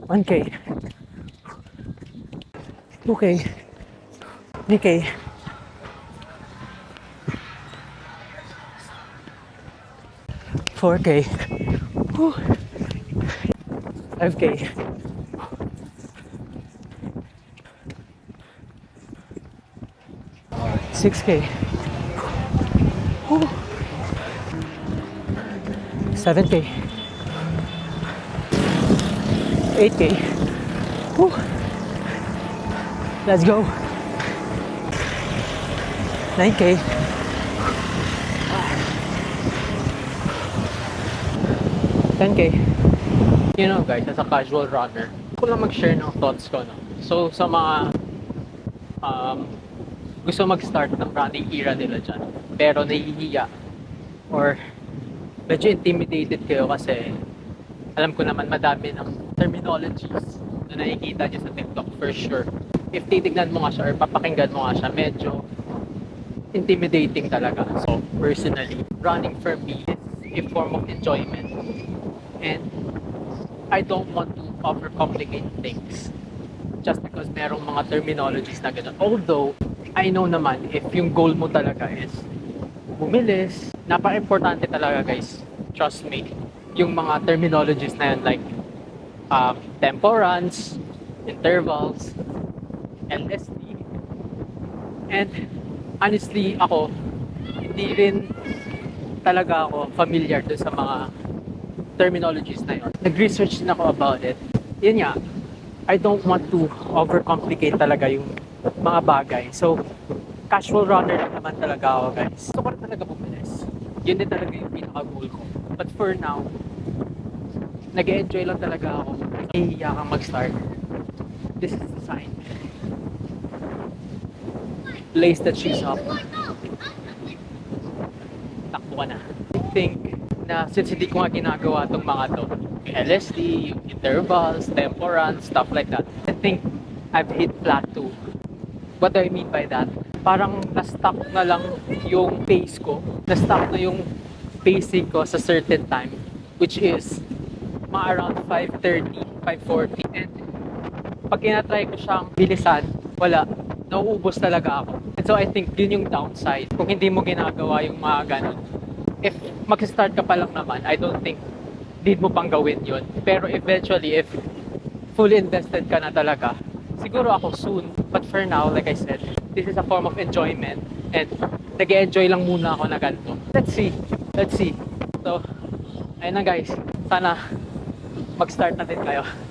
1K, 2K, 3K, 4K, 5K, 6K, 7K, 8K. Let's go. 9K. 10K. You know guys, as a casual runner, ako lang mag-share ng thoughts ko, no? So sa mga gusto mag-start ng running era nila dyan, pero nahihiya or medyo intimidated kayo kasi alam ko naman madami ng terminologies na nakikita niyo sa TikTok for sure. If titignan mo nga siya or papakinggan mo nga siya, medyo intimidating talaga. So personally, running for me is a form of enjoyment. And I don't want to overcomplicate things just because merong mga terminologies na gano'n. Although, I know naman if yung goal mo talaga is bumilis, napaka-importante talaga guys. Trust me. Yung mga terminologies na yun like tempo runs, intervals, LSD. And honestly, ako, hindi rin talaga ako familiar dun sa mga terminologies na yun. Nag-research din ako about it. Yun nga, I don't want to overcomplicate talaga yung mga bagay. So, casual runner lang naman talaga ako guys. Gusto ko rin talaga bumilis. Yun din talaga yung pinaka-goal ko. But for now, nag-enjoy lang talaga ako. Nahihiya kang mag-start. This is the sign. Lace the shoes up. Takbo ka na. I think na since hindi ko nga ginagawa itong mga to, yung LSD, yung intervals, tempo runs, stuff like that, I think I've hit plateau. What do I mean by that? Parang na-stop na lang yung pace ko. Na-stop na yung pacing ko sa certain time, which is mga around 5:30, 5:40. And pag tinatry ko siyang bilisan, wala. Nauubos talaga ako. And so I think yun yung downside. Kung hindi mo ginagawa yung mga ganun, if mag-start ka pa lang naman, I don't think need mo pang gawin yun. Pero eventually, if fully invested ka na talaga, siguro ako soon. But for now, like I said, this is a form of enjoyment. And nag-enjoy lang muna ako na ganito. Let's see. Let's see. So, ayun na guys. Sana mag-start na din kayo.